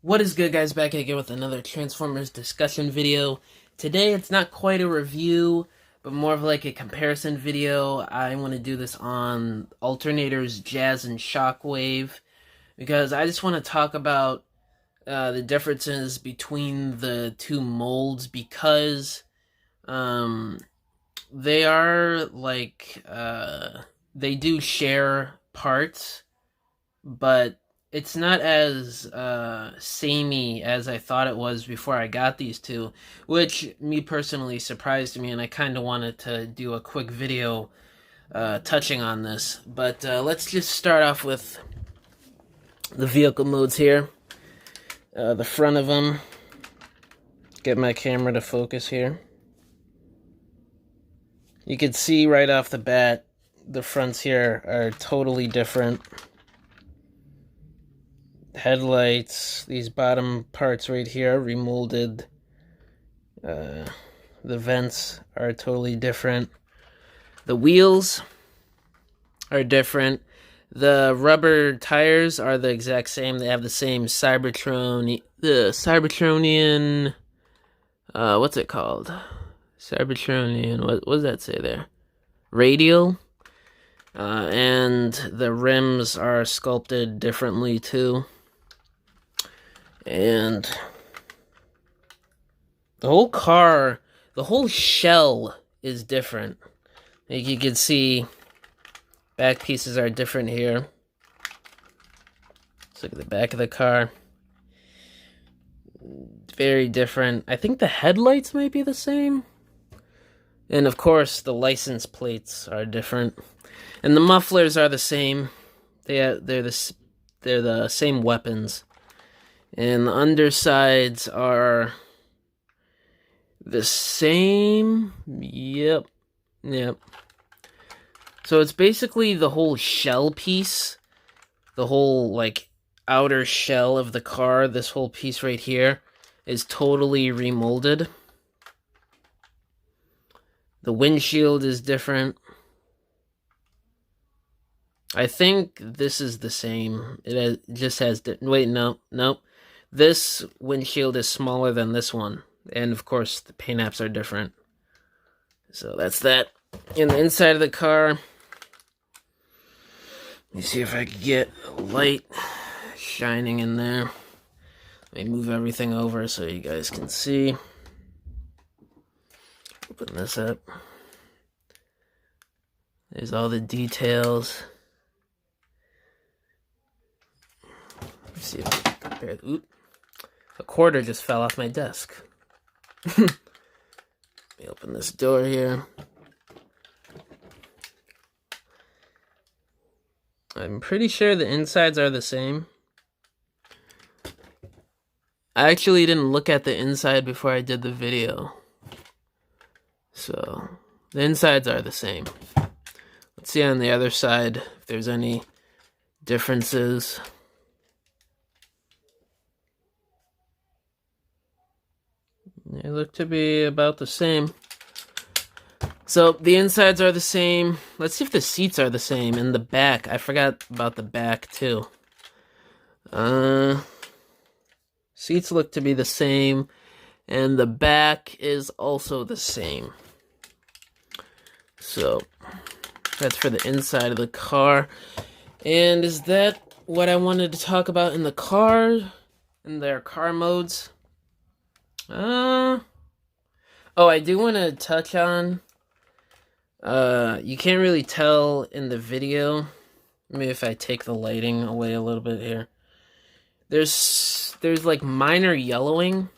What is good, guys? Back again with another Transformers discussion video. Today it's not quite a review, but more of like a comparison video. I want to do this on Alternators, Jazz, and Shockwave because I just want to talk about the differences between the two molds because they are like they do share parts, but it's not as samey as I thought it was before I got these two, which me personally surprised me, and I kind of wanted to do a quick video touching on this. But let's just start off with the vehicle modes here. The front of them. Get my camera to focus here. You can see right off the bat, the fronts here are totally different. Headlights, these bottom parts right here are remolded. The vents are totally different. The wheels are different. The rubber tires are the exact same. They have the same Cybertronian, what's it called? Cybertronian, what does that say there? Radial. And the rims are sculpted differently too. And the whole car, the whole shell is different. Like you can see, back pieces are different here. Let's look at the back of the car. Very different. I think the headlights might be the same. And of course, the license plates are different. And the mufflers are the same. They're the same weapons. And the undersides are the same. Yep. So it's basically the whole shell piece. The whole, like, outer shell of the car. This whole piece right here is totally remolded. The windshield is different. I think this is the same. It just has... Wait, no. This windshield is smaller than this one. And, of course, the paint apps are different. So, that's that. In the inside of the car, let me see if I can get a light shining in there. Let me move everything over so you guys can see. Open this up. There's all the details. Let's see if I can compare. Oop. A quarter just fell off my desk. Let me open this door here. I'm pretty sure the insides are the same. I actually didn't look at the inside before I did the video. So, the insides are the same. Let's see on the other side if there's any differences. They look to be about the same. So, the insides are the same. Let's see if the seats are the same. And the back. I forgot about the back, too. Seats look to be the same. And the back is also the same. So, that's for the inside of the car. And is that what I wanted to talk about in the car? In their car modes? Oh, I do want to touch on, you can't really tell in the video. Maybe if I take the lighting away a little bit here. There's like minor yellowing.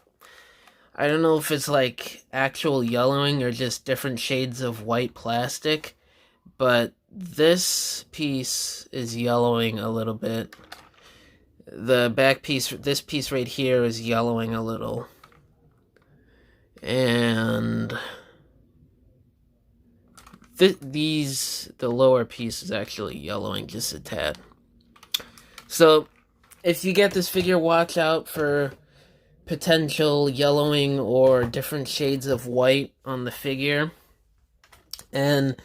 I don't know if it's like actual yellowing or just different shades of white plastic, but this piece is yellowing a little bit. The back piece, this piece right here is yellowing a little. And the lower piece is actually yellowing just a tad. So, if you get this figure, watch out for potential yellowing or different shades of white on the figure. And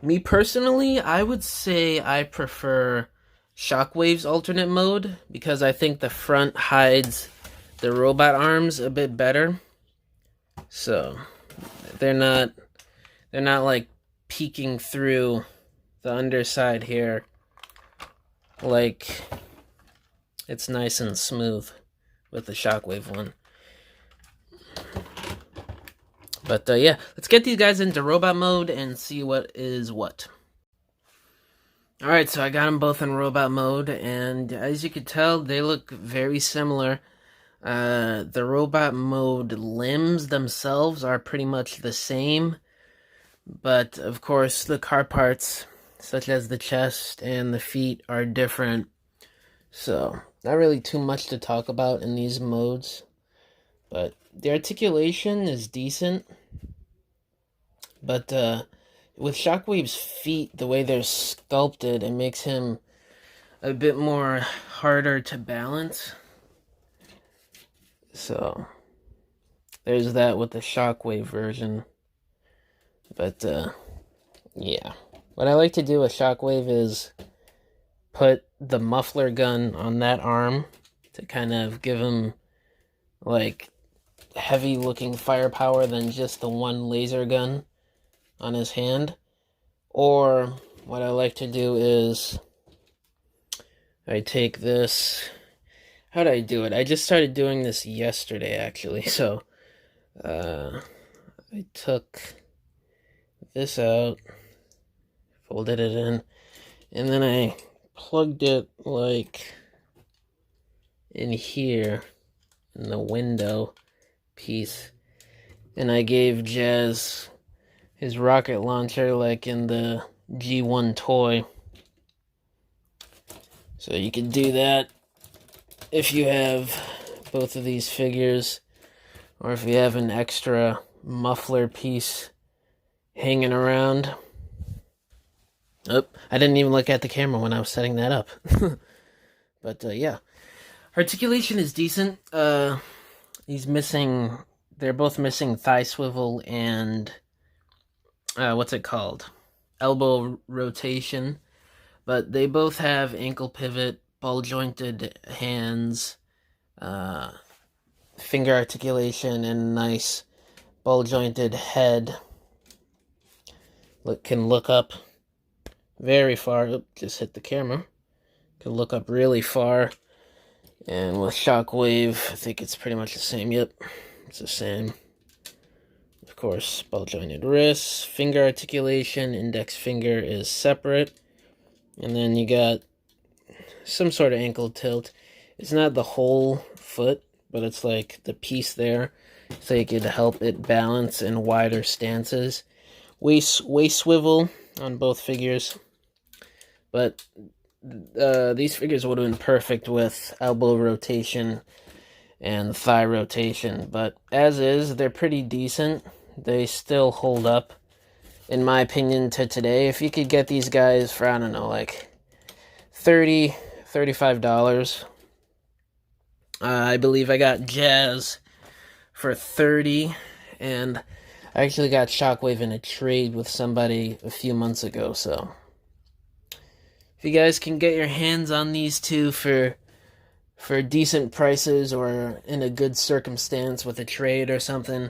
me personally, I would say I prefer Shockwave's alternate mode because I think the front hides the robot arms a bit better. So they're not like peeking through the underside here. Like, it's nice and smooth with the Shockwave one. But yeah, let's get these guys into robot mode and see what is what. Alright, so I got them both in robot mode, and as you can tell, they look very similar. The robot mode limbs themselves are pretty much the same, but of course the car parts, such as the chest and the feet, are different. So, not really too much to talk about in these modes, but the articulation is decent. But with Shockwave's feet, the way they're sculpted, it makes him a bit more harder to balance. So there's that with the Shockwave version. But yeah, what I like to do with Shockwave is put the muffler gun on that arm to kind of give him like heavy looking firepower than just the one laser gun on his hand. Or what I like to do is I take this. How did I do it? I just started doing this yesterday, actually. So I took this out, folded it in, and then I plugged it like in here in the window piece, and I gave Jazz his rocket launcher like in the G1 toy. So you can do that if you have both of these figures, or if you have an extra muffler piece hanging around. Oh, I didn't even look at the camera when I was setting that up. But yeah, articulation is decent. He's missing, they're both missing thigh swivel and what's it called? Elbow rotation. But they both have ankle pivot, ball jointed hands, finger articulation, and nice ball jointed head. Can look up very far. Oop, just hit the camera. Can look up really far. And with Shockwave, I think it's pretty much the same. Yep, it's the same. Of course, ball jointed wrists, finger articulation, index finger is separate. And then you got some sort of ankle tilt. It's not the whole foot, but it's like the piece there, so you could help it balance in wider stances. Waist swivel on both figures, but these figures would have been perfect with elbow rotation and thigh rotation, but as is, they're pretty decent. They still hold up, in my opinion, to today. If you could get these guys for, I don't know, like $30, $35. I believe I got Jazz for $30, and I actually got Shockwave in a trade with somebody a few months ago, so if you guys can get your hands on these two for decent prices or in a good circumstance with a trade or something,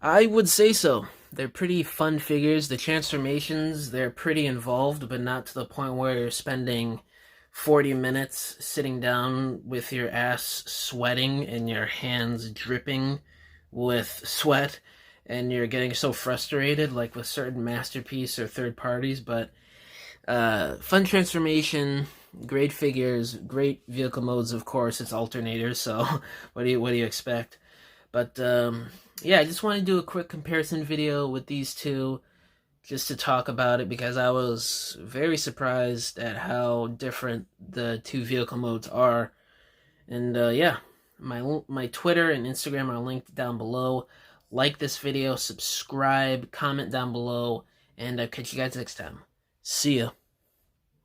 I would say so. They're pretty fun figures. The transformations, they're pretty involved, but not to the point where you're spending 40 minutes sitting down with your ass sweating and your hands dripping with sweat, and you're getting so frustrated, like with certain Masterpiece or third parties. But fun transformation, great figures, great vehicle modes. Of course, it's alternators, so what do you expect? But yeah, I just want to do a quick comparison video with these two, just to talk about it, because I was very surprised at how different the two vehicle modes are. And yeah, my Twitter and Instagram are linked down below. Like this video, subscribe, comment down below, and I'll catch you guys next time. See ya.